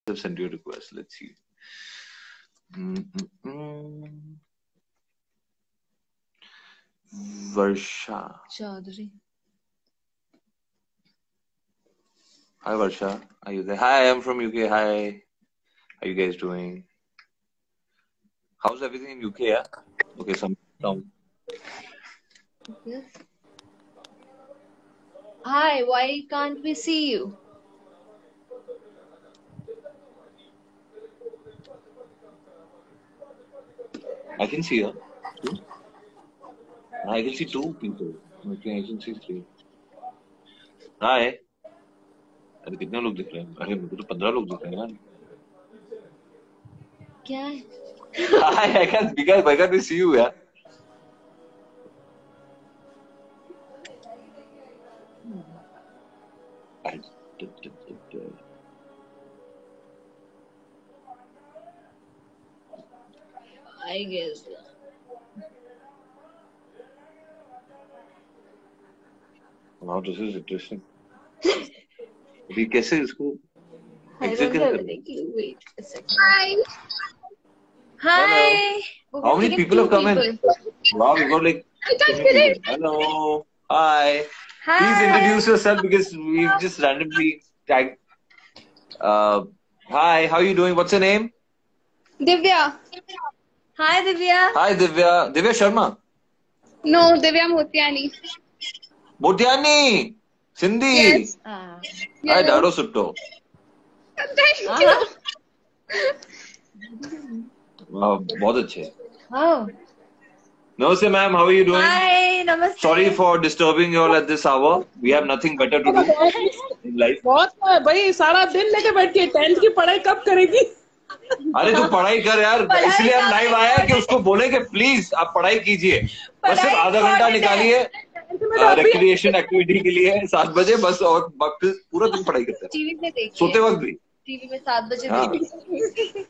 have sent you a request. Let's see. Varsha. Chaudhary. Hi Varsha. Are you there? Hi, I'm from UK. Hi. How you guys doing? How's everything in UK? Yeah. Okay. Some. Okay. Hi. Why can't we see you? I can see her. I can see two people. Okay, I can see three. Hi. अरे कितने लोग दिख रहे हैं? अरे मुझे तो 15 लोग दिख रहे हैं यार. क्या है? Hi, I can't see you, yeah. I guess. Wow, this is interesting. अभी कैसे इसको I exit don't have करें? any clue. Wait a second. Hi. Hi. Hello. How many people have come in? Wow, we got like. I can't get it. Hello. Hi. Hi. Please introduce yourself because we've just randomly tagged. Hi, how are you doing? What's your name? Divya. Hi, Divya. Hi, Divya. Divya Sharma. No, Divya Motiani. Motiani. Sindhi. Yes. Hi, Dado Sutto. Thank you. बहुत अच्छे. Oh. Namaste, ma'am. How are you doing? Hi, namaste. Sorry for disturbing you all at this hour. We have nothing better to do in life. बहुत भाई सारा दिन लेके बैठ के 10th की पढ़ाई कब करेगी? अरे तू पढ़ाई कर यार. इसलिए हम लाइव आए हैं कि उसको बोले कि प्लीज आप पढ़ाई कीजिए. बस सिर्फ आधा घंटा निकालिए रिक्रिएशन एक्टिविटी के लिए 7 बजे बस. और फिर पूरा दिन पढ़ाई करते हैं. टीवी में देखिए. सोते वक्त भी. टीवी में 7 बजे हाँ. देखिए.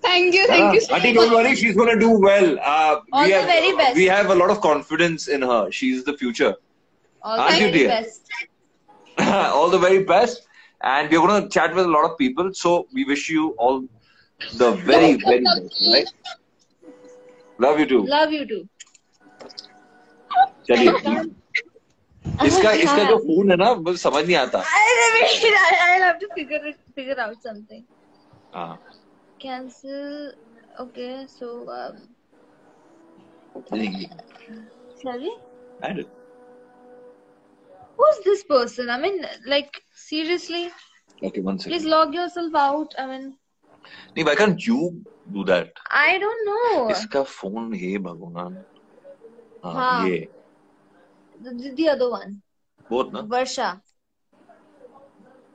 Thank you. Thank you. Auntie, don't worry. She's going to do well. All the very best. We have a lot of confidence in her. She's the future. All the Aren't you, very dear? best. All the very best. And we're going to chat with a lot of people. So we wish you all the very, very best. Right? Love you too. Love you too. चलिए. इसका जो phone है ना मुझे समझ नहीं आता. I'll have to figure out something. हाँ. Cancel. Okay, so shall we? Add it. Who's this person? I mean, like, seriously? Okay, one second. Please log yourself out. I mean, नहीं, why can't you do that? I don't know. इसका phone है भगवान. हाँ, हाँ. ये. The other one. Both ना? Varsha.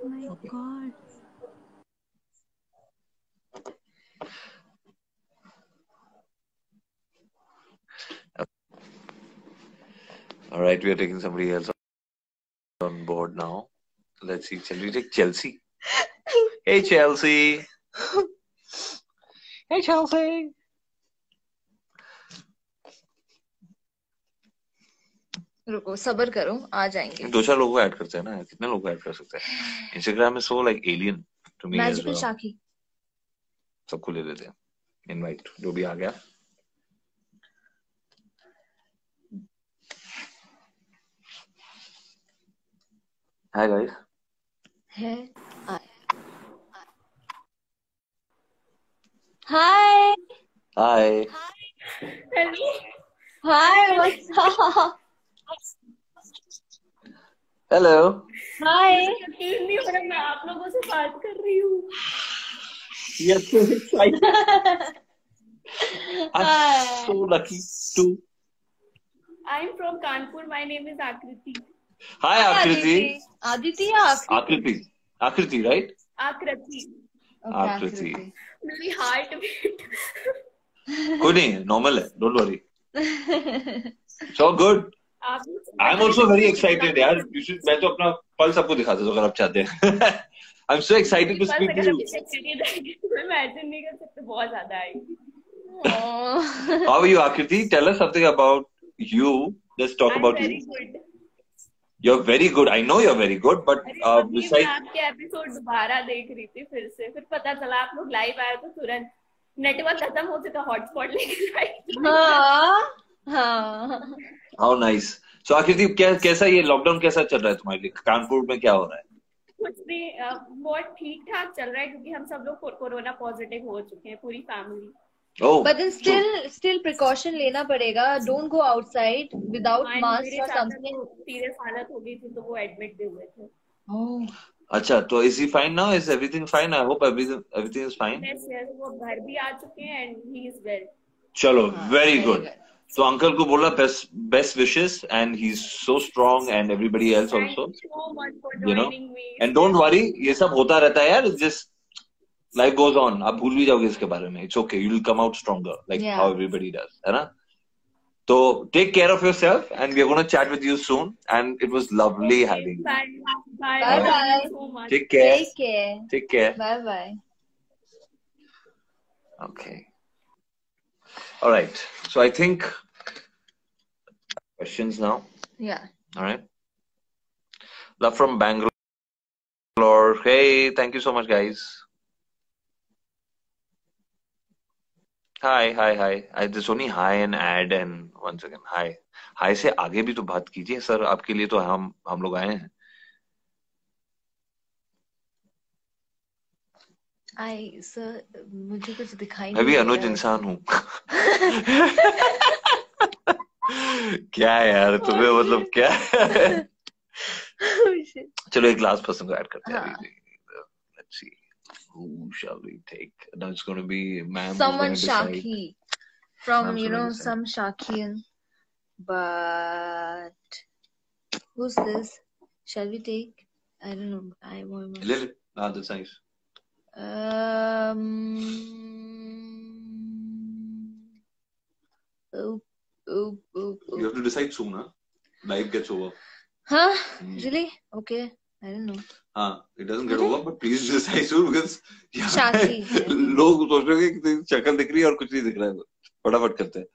Oh my God. All right, we are taking somebody else on board now. Let's see. Shall we take Chelsea? Hey, Chelsea. Hey, Chelsea. रुको सबर करो आ जाएंगे. 2-4 लोगों को ऐड करते हैं ना. कितने लोगों को ऐड कर सकते हैं? Instagram is so like alien to me as Magical well. Shaki. सबको ले लेते हैं. Invite जो भी आ गया. Hi guys. है. Hi. Hi. Hello. Hi. What's up? Hello. Hi. यकीन नहीं हो रहा मैं आप लोगों से बात कर रही हूँ. You're so excited. I'm so lucky too. I'm from Kanpur. My name is Akriti. Hi Akriti. Aditi या Akriti? Akriti, right? Akriti. Okay, Akriti. मेरी हार्ट बीट. कोई नहीं, normal है. Don't worry. So good. I'm also very excited यार. You should. मैं तो अपना pulse आपको दिखा देता हूँ अगर आप चाहते हैं. I'm so excited to speak to you. Imagine नहीं कर सकते बहुत ज्यादा आएगी. How are you, Akriti? Tell us something about you. Let's talk about very you. good. You're very good. I know you're very good, but अरे अभी मैं besides, आपके एपिसोड दोबारा देख रही थी फिर से, फिर पता चला आप लोग लाइव आए तो तुरंत नेटवर्क खत्म हो चुका, हॉटस्पॉट लेके हाँ हाँ how nice. So आकृति कैसा ये लॉकडाउन कैसा चल रहा है तुम्हारे लिए? कानपुर में क्या हो रहा है? कुछ नहीं, बहुत ठीक ठाक चल रहा है क्योंकि हम सब लोग कोरोना पॉजिटिव हो चुके हैं, पूरी family. Oh, but then still precaution लेना पड़ेगा. Don't go outside without mask or something. Serious हालत हो गई थी तो वो एडमिट भी हुए थे। Oh. अच्छा, तो is he fine now? Is everything fine? I hope everything is fine. Yes, वो घर भी आ चुके हैं and he is well. चलो, very good. तो अंकल को बोला best wishes and he's so strong and everybody else also. Thank you so much for You know, joining me. and don't worry, ये सब होता रहता है यार. Just life goes on. आप भूल भी जाओगे इसके बारे में. It's okay. You'll come out stronger, like Yeah. how everybody does, है ना? So take care of yourself, and we're gonna chat with you soon. And it was lovely having you. Bye. Bye. Thank you so much. Take care. Take care. Take care. Bye bye. Okay. All right. So I think questions now. Yeah. All right. Love from Bangalore. Hey, thank you so much, guys. Hi. I just only hi and add and once again hi. Hi से आगे भी तो बात कीजिए sir. आपके लिए तो हम लोग आए हैं. सर मुझे कुछ दिखाई मैं भी नहीं अनुज दे रहा इंसान हूँ. क्या है यार तुम्हें, मतलब क्या है? है। चलो एक लास्ट पर्सन को ऐड करते हैं. हाँ. Let's see. Who shall we take? Now it's going to be ma'am. Someone Shaki from Ma'am's gonna decide. some Shakian, but who's this? Shall we take? I don't know. I want. Lily. Ah, that's nice. You have to decide soon, huh? Life gets over. Huh? Really? Okay. I don't know. It doesn't get over, but please decide soon because Shaki. लोग सोच रहे हैं कि शक्ल दिख रही है और कुछ नहीं दिख रहा है. फटाफट करते हैं.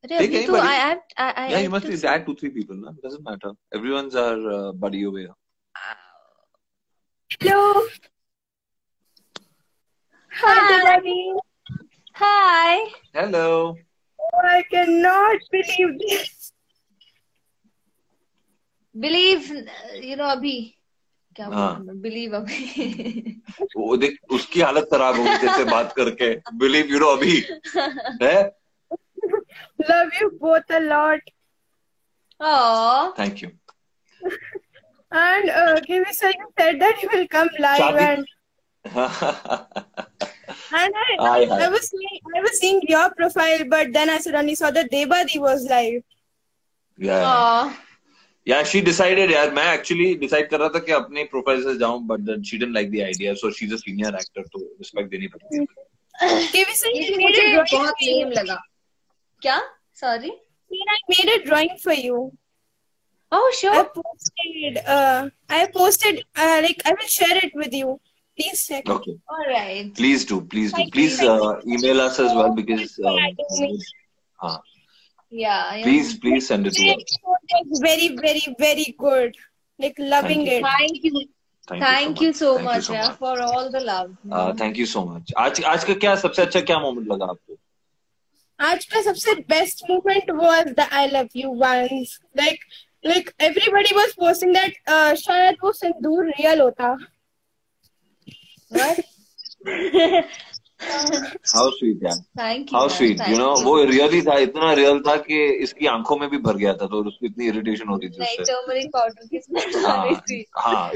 अरे Take अभी तो anybody. Yeah, you must to add 2-3 people, no? Doesn't matter. Everyone's our buddy over here. Hello. Hi, Debbie. Hi. Hello. Oh, I cannot believe this. Believe, अभी क्या हाँ. बोलूं मैं? Believe अभी. वो देख उसकी हालत खराब हो गई जैसे बात करके. Believe अभी है. Love you both a lot. Oh. Thank you. And Kiwi sir, you said that you will come live Shadi. and I was seeing your profile, but then I suddenly saw that Debadi was live. Yeah. Oh. Yeah, she decided. यार मैं actually decide कर रहा था कि अपने profile से जाऊं, but then she didn't like the idea, so she's a senior actor, तो respect देनी पड़ती है. Kiwi sir, you made मुझे a drawing बहुत for you. lame लगा. क्या? Sorry. I made a drawing for you. Oh, sure. I posted, like, I will share it with you. Please check. Okay. All right. Please do. Please Thank you. email us as well because. Yeah. Please send it to us. It's very, very, very good. Like loving it. Thank you. Thank you so much for all the love. Thank you so much. आज का क्या सबसे अच्छा क्या moment लगा आपको? आज का सबसे best moment was the I love you ones. Like everybody was posting that शायद वो सिंदूर real होता. What? How sweet, yeah. Thank you. How sweet. Thank You know, you. वो really था, इतना real था कि इसकी आंखों में भी भर गया था, तो उसको इतनी irritation हो रही थी नहीं, उससे. turmeric powder की smell आ रही थी. हाँ,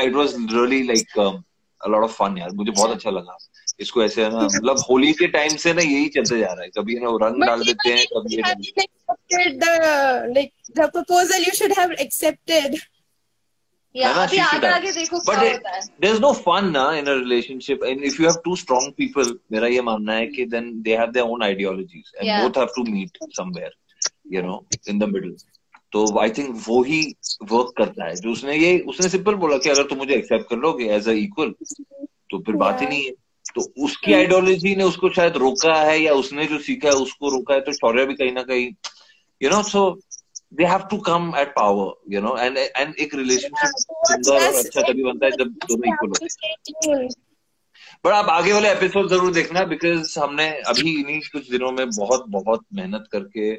it was really like a lot of fun यार. मुझे बहुत अच्छा लगा. इसको ऐसे है ना, मतलब होली के टाइम से ना यही चलते जा रहा है. कभी ना वो रंग डाल देते हैं, कभी the proposal you should have accepted. Yeah, है ना, अभी she should आगे have. देखो But क्या होता है. there's no fun na in a relationship, and if you have two strong people, मेरा ये मानना है कि then they have their own ideologies and Yeah. both have to meet somewhere, you know, in the middle. तो I think वो ही work करता है. जो उसने simple बोला कि अगर तुम मुझे accept कर लोगे as a equal, तो फिर बात ही नहीं है. तो उसकी आइडियोलॉजी ने उसको शायद रोका है या उसने जो सीखा है उसको रोका है, तो शौर्य भी कहीं ना कहीं, you know, so they have to come at power, you know, and एक relationship सुंदर और अच्छा तभी बनता है जब दोनों equal होते हैं. बट आप आगे वाले एपिसोड जरूर देखना, बिकॉज हमने अभी इन्हीं कुछ दिनों में बहुत बहुत मेहनत करके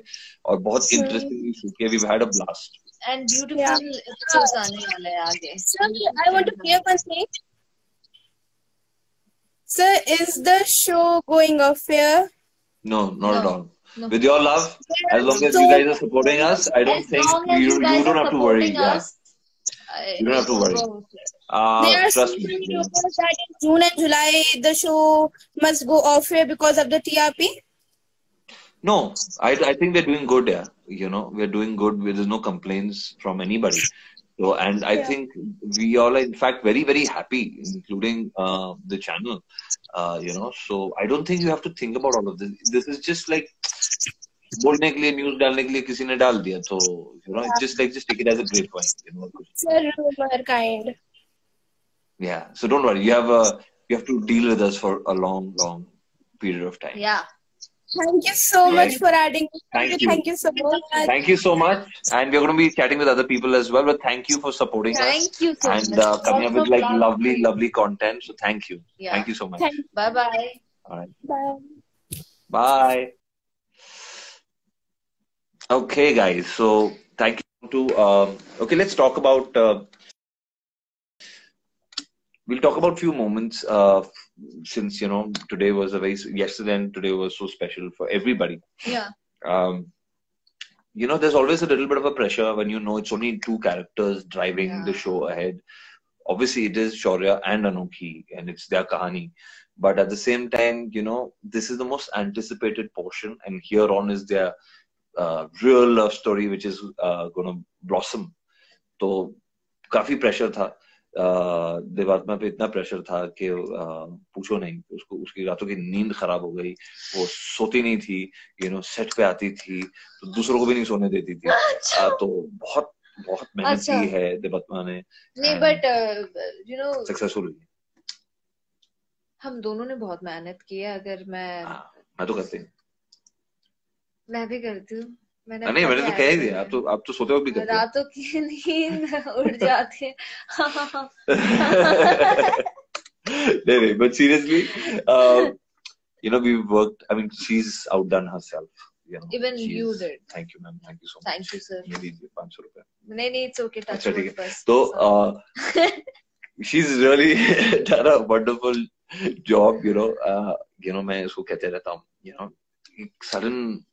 और बहुत इंटरेस्टिंगली शूट किया. We had a blast And beautiful episodes आने वाले हैं आगे. Sir, I want to clear one thing. Sir, is the show going off fair? No, not No. at all. No. With your love, as long as you guys are supporting us, I don't As think long as you guys don't are have to worry. supporting us, You don't have to worry. There are so Trust me. many rumors that in June and July the show must go off air because of the TRP. No, I think we're doing good. Yeah, you know, we're doing good. There's no complaints from anybody. So, and I think we all are in fact very very happy, including the channel. You know, so I don't think you have to think about all of this. This is just like बोलने के लिए, news डालने के लिए किसी ने डाल दिया, तो you know, it's just take it as a great point. You know, Sir, rumor kind. yeah. So don't worry. You have to deal with us for a long period of time. Yeah. Thank you so much for adding. Thank you. Thank you so much. Thank you so much. And we're going to be chatting with other people as well. But thank you for supporting us. Thank you so and much. coming up with like Also lovely content. So thank you. Yeah. Thank you so much. Bye bye. All right. Bye. Bye. Okay, guys. So thank you to. Okay, let's talk about. We'll talk about few moments. Since you know today was yesterday and today was so special for everybody. Yeah. You know, there's always a little bit of a pressure when you know it's only two characters driving the show ahead. Obviously, it is Shaurya and Anokhi, and it's their kahani. But at the same time, you know, this is the most anticipated portion, and here on is their real love story, which is going to blossom. तो काफी pressure था. देवात्मा पे इतना pressure था कि पूछो नहीं. उसकी रातों की नींद खराब हो गई. वो सोती नहीं थी. You know, सेट पे आती थी तो दूसरों को भी नहीं सोने देती थी. तो बहुत मेहनत की है देवात्मा ने. नहीं, बट you know, सक्सेसफुल हुई. हम दोनों ने बहुत मेहनत की है. अगर मैं तो करती हूँ. मैं भी करती हूँ. मैंने तो कह ही दिया. आप तो सोते हो भी करते हो. रातों की नींद उड़ जाती है. नहीं, but seriously, you know, we've worked. I mean, she's outdone herself. You know, even you did. Thank you, ma'am. Thank you so much. Thank you, sir. ये लीजिए 500 रुपए. नहीं, it's okay. Touch wood first. तो she's really done a wonderful job. You know, मैं इसको कहते रहता हूँ. You know, sudden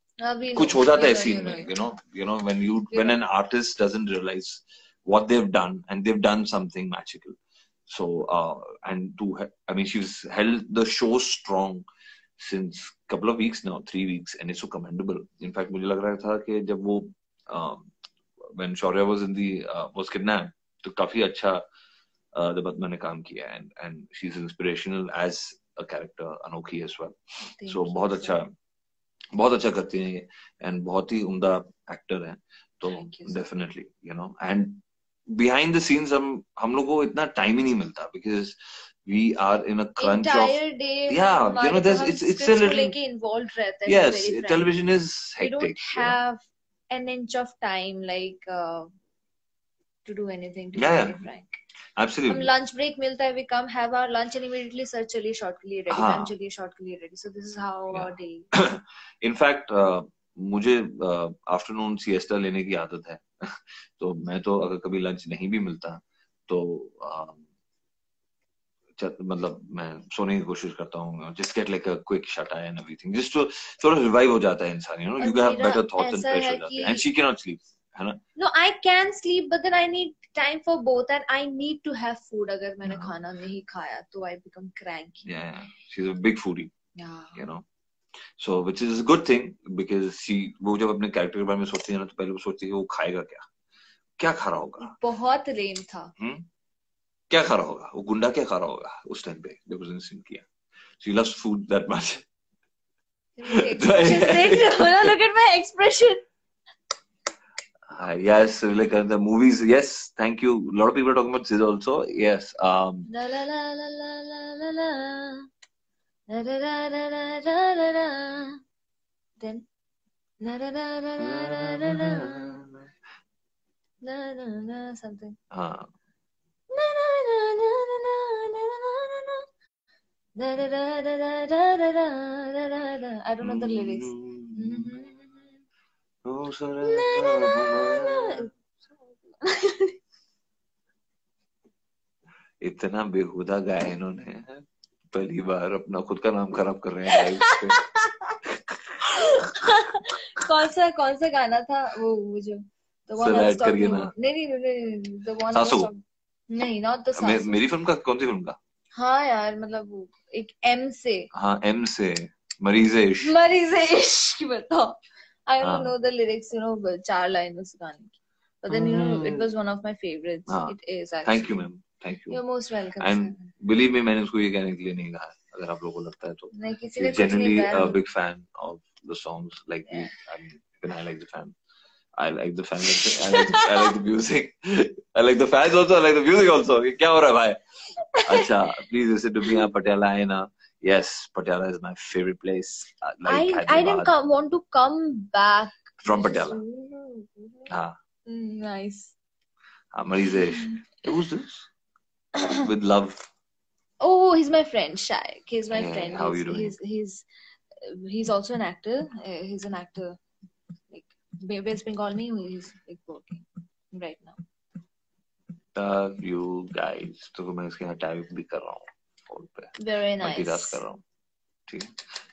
कुछ हो जाता है सीन में. You know, when an artist doesn't realize what they've done, and they've done something magical. So I mean, she's held the show strong since couple of weeks now, 3 weeks, and it's so commendable. In fact, मुझे लग रहा था कि जब वो when Shaurya was kidnapped, तो काफी अच्छा देवात्मा ने काम किया, and she's inspirational as a character, Anokhi as well. So बहुत अच्छा करती हैं ये, and बहुत ही उम्दा एक्टर हैं. तो definitely, you know, and behind the scenes हम लोगों को इतना टाइम ही नहीं मिलता, because we are in a crunch entire of day. Yeah, you know, it's a little involved रहता है. Yes, television is hectic. We don't have an inch of time to do anything. To be very frank. Absolutely. हम lunch break मिलता है, we come have our lunch and immediately search चलिए short के लिए ready, lunch चलिए short के लिए ready. So this is how our day. In fact, मुझे afternoon siesta लेने की आदत है. तो मैं तो अगर कभी lunch नहीं भी मिलता तो मतलब मैं सोने की कोशिश करता हूँ. Just get like a quick shut eye and everything, just to sort of revive हो जाता है इंसान. You know, you have better thoughts and fresh हो जाते हैं. And she cannot sleep, है ना? No, I can sleep, but then I need time for both, and I need to have food. अगर मैंने खाना नहीं खाया तो I become cranky. Yeah, she's a big foodie. Yeah. You know, so which is a good thing, because वो जब अपने character के बारे में सोचती है ना, तो पहले वो सोचती है कि वो खाएगा क्या खा रहा होगा. बहुत लेम था. क्या खा रहा होगा वो गुंडा, क्या खा रहा होगा उस टाइम पे जब उसने सीन किया. She loves food that much. Look at my expression. Yes, like the movies. Yes, thank you. A lot of people are talking about this also. Yes. La la la la la la la la. La la la la la la la. Then. La la la la la la la. na na na something. हाँ Na na na na na na na na na. Da da da da da da da da da da da. I don't know the lyrics. Na na na na. इतना बेहुदा गाया इन्होंने, पहली बार अपना खुद का नाम खराब कर रहे हैं लाइव पे। कौन सा गाना था वो जो the one I was talking about? नहीं the one I was talking, नहीं not the सासू। मेरी फिल्म का कौन सी फिल्म का? हाँ यार मतलब वो एक M से, हाँ M से मरीज़े इश्क बताओ। I don't know the lyrics, you know, 4 line उस गाने की, but then you know it was one of my favorites. It is actually. Thank you ma'am, thank you. You're most welcome. And believe me, मैंने उसको ये कहने के लिए नहीं कहा, अगर आप लोगों को लगता है तो। नहीं, किसी ने Generally a big fan of the songs, like I like the fan. I like the fan. I like the music. I like the fans also. I like the music also. क्या हो रहा है भाई? अच्छा, please listen to me. Patiala है ना? Yes, Patiala is my favorite place. I didn't want to come back from Patiala. हाँ. Nice. Marizesh. Who's this? With love. Oh, he's my friend, Shaik. He's my friend. How are you doing? He's also an actor. He's an actor. Like West Bengal में he's like working right now. Love you guys. तो मैं इसके यहाँ type भी कर रहा हूँ phone पे. Very nice. मल्टीटास्क कर रहा हूँ. ठीक है.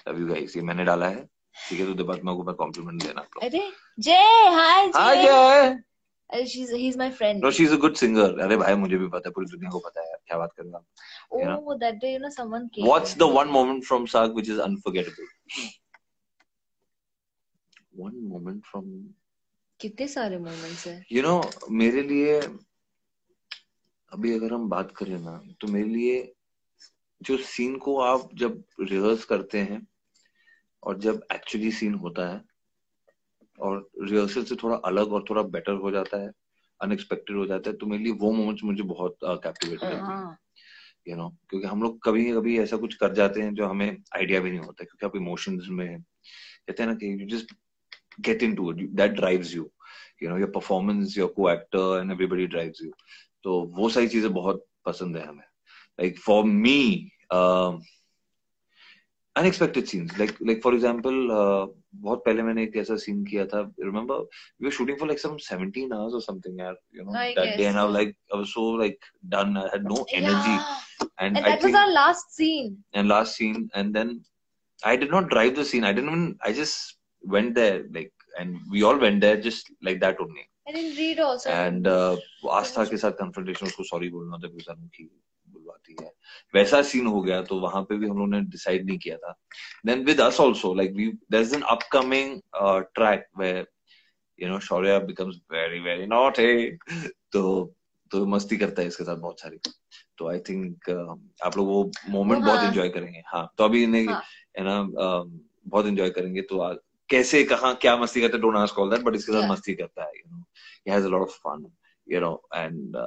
Love you guys. ये मैंने डाला है. ठीक है, तो दे बाद मैं कॉम्प्लीमेंट देना आप लोग. अरे Jay, hi Jay. Hi Jay. He's my friend. No, she's a good singer. अरे भाई मुझे भी पता है, पूरी दुनिया को पता है. क्या बात कर रहे हो आप? Oh, that day, you know, someone came. What's the one moment from Saag which is unforgettable? One moment from. कितने सारे moments हैं. You know, मेरे लिए अभी अगर हम बात करें ना, तो मेरे लिए जो सीन को आप जब रिहर्स करते हैं और जब एक्चुअली सीन होता है और रिहर्सल से थोड़ा अलग और थोड़ा बेटर हो जाता है, अनएक्सपेक्टेड हो जाता है, तो मेरे लिए वो मोमेंट्स मुझे बहुत कैप्टिवेट करते हैं. You know, क्योंकि हम लोग कभी ऐसा कुछ कर जाते हैं जो हमें आइडिया भी नहीं होता, क्योंकि आप इमोशंस में कहते हैं ना कि you just get into it, that drives you, you know, your performance, your coactor and everybody drives you. तो वो सारी चीजें बहुत पसंद है हमें. Like for me unexpected scenes, like for example बहुत पहले मैंने एक ऐसा सीन किया था. Remember we were shooting for like some 17 hours or something, यार, you know, that day, and I was so like done, I had no energy. And that was our last scene. And then I did not drive the scene. I just went there, like, and we all went there just like that only. I didn't read also. And आस्था के साथ confrontation, उसको sorry बोलना था because अनोखी बुलवाती है, वैसा scene हो गया. तो वहां पे भी हम लोगों ने डिसाइड नहीं किया था. Then with us also, like there's an upcoming track where, you know, Shaurya becomes very very naughty. तो मस्ती करता है इसके साथ बहुत सारी. तो आई थिंक आप लोग वो मोमेंट बहुत एंजॉय करेंगे. हाँ, तो अभी इन्हें है ना बहुत एंजॉय करेंगे. तो कैसे कहाँ क्या मस्ती करता है, don't ask all that, but इसके साथ मस्ती करता है. You know, he has a lot of fun, you know, and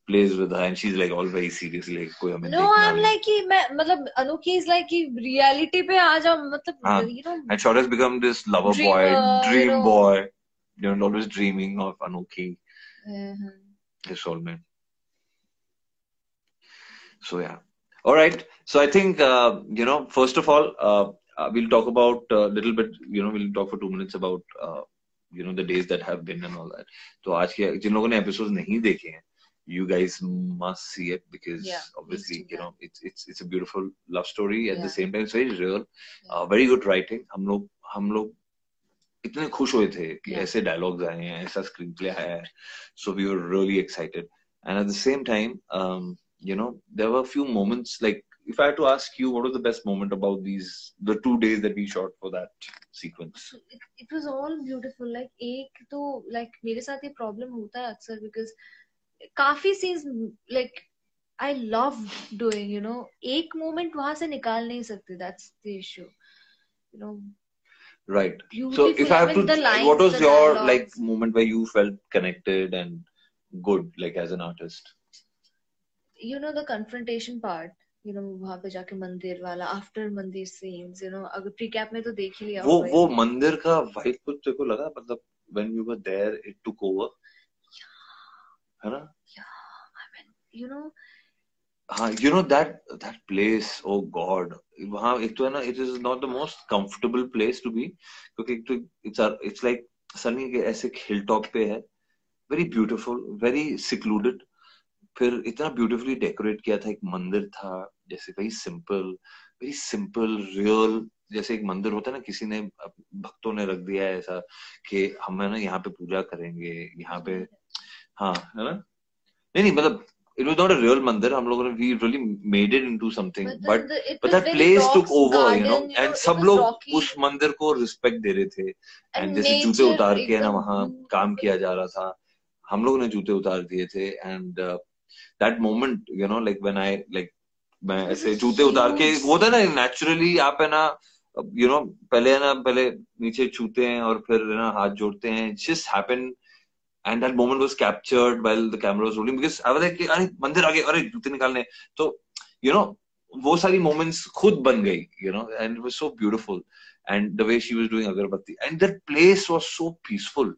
plays with her, and she's like all very serious, like कोई हमें no, I'm like कि मैं मतलब अनोखी is like कि reality पे आ जाओ, मतलब you know, and Shaurya has become this lover boy, dream boy, you know, always dreaming of Anokhi, his soulmate. So yeah, all right. So I think you know, first of all, we'll talk about a little bit. You know, we'll talk for 2 minutes about you know, the days that have been and all that. तो आज के जिन लोगों ने episodes नहीं देखे हैं, you guys must see it, because obviously, you know, it's a beautiful love story. At the same time, it's very real. Very good writing. हम लोग इतने खुश हुए थे कि ऐसे dialogues आए हैं, ऐसा screenplay आया है. So we were really excited. And at the same time, you know, there were a few moments, like, if I had to ask you, what was the best moment about the 2 days that we shot for that sequence? It was all beautiful. Like, एक तो like मेरे साथ ये problem होता है अक्सर, because काफी scenes like I love doing, you know, एक moment वहां से निकाल नहीं सकते. That's the issue, you know. Right. Beautiful. So if I have to, lines, what was your dialogues, like moment where you felt connected and good, like as an artist? You know, the confrontation part, you know, वहां पे जाके मंदिर वाला, after मंदिर scenes, you know, अगर pre-cap में तो देख ही लिया वो मंदिर का vibe कुछ तेरे को लगा, मतलब when you were there it took over? है ना? You know, हाँ, you know that place, oh God, वहाँ एक तो है ना, it is not the most comfortable place to be, क्योंकि एक तो it's like सनी के ऐसे हिल टॉप पे है, very beautiful, very secluded, फिर इतना ब्यूटीफुली डेकोरेट किया था, एक मंदिर था, जैसे very simple real, जैसे एक मंदिर होता है ना, किसी ने भक्तों ने रख दिया है ऐसा कि हम है ना यहाँ पे पूजा करेंगे, यहाँ पे, हाँ है ना, नहीं मतलब it was not a real mandir, हम लोगों ने we really made it into something, but that place took over, you know, and सब लोग उस मंदिर को रिस्पेक्ट दे रहे थे, and जैसे जूते उतार के ना वहाँ काम किया जा रहा था, हम लोगों ने जूते उतार दिए थे, and that moment, you know, like when I like मैं ऐसे जूते उतार के, वो था ना नेचुरली आप है ना, you know, पहले नीचे छूते हैं और फिर है ना हाथ जोड़ते हैं, it just happened. And that moment was captured while the camera was rolling, because I was like, अरे मंदिर आ गए, अरे जूते निकालने, तो you know वो सारी moments खुद बन गई, you know, and it was so beautiful, and the way she was doing अगरबत्ती, and that place was so peaceful,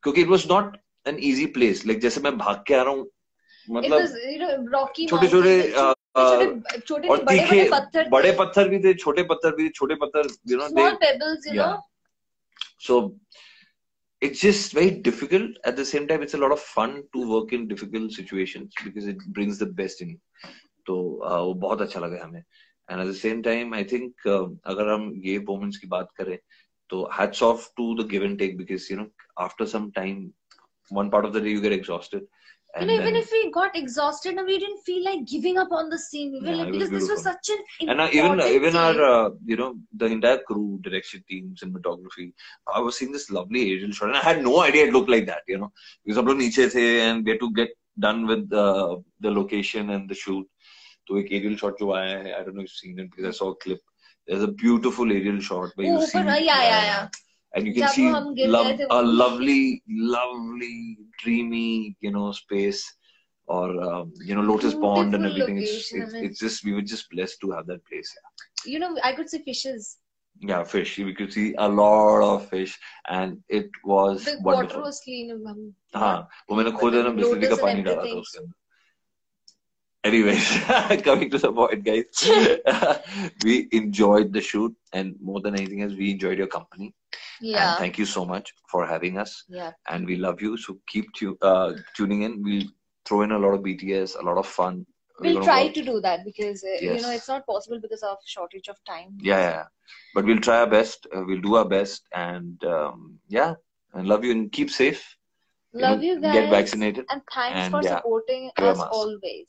क्योंकि it was not an easy place, like जैसे मैं भाग के आ रहा हूँ, मतलब छोटे और तीखे बड़े पत्थर भी थे, छोटे पत्थर भी, छोटे पत्थर, you know, small pebbles, you know, so it's just very difficult. At the same time, it's a lot of fun to work in difficult situations because it brings the best in you. तो वो बहुत अच्छा लगा हमें. And at the same time, I think अगर हम ये moments की बात करें, तो hats off to the give and take, because you know after some time, one part of the day you get exhausted. And you know, even if we got exhausted, we didn't feel like giving up on the scene. We were like, because this was such an important and even our you know, the entire crew, direction team, cinematography, I was seeing this lovely aerial shot, and I had no idea it looked like that, you know, because हम लोग नीचे थे and we had to get done with the location and the shoot. तो एक aerial shot जो आया है, I don't know if you've seen it, because I saw a clip. There's a beautiful aerial shot where you see, yeah. And you can see a lovely, dreamy, you know, space, or you know, Lotus Pond and everything. It's just, we were just blessed to have that place. Yeah. You know, I could see fishes. Yeah, fish. We could see a lot of fish, and it was the wonderful. Water was clean. हाँ, वो मैंने खुद है ना बिस्लरी का पानी डाला था उसके अंदर. Anyways, coming to the point, guys, we enjoyed the shoot, and more than anything else, we enjoyed your company. Yeah. And thank you so much for having us. Yeah. And we love you. So keep tuning in. We'll throw in a lot of BTS, a lot of fun. We'll try to do that because you know, it's not possible because of shortage of time. Yeah. But we'll try our best. We'll do our best, and yeah, and love you, and keep safe. Love you guys. Get vaccinated. And thanks for supporting us always.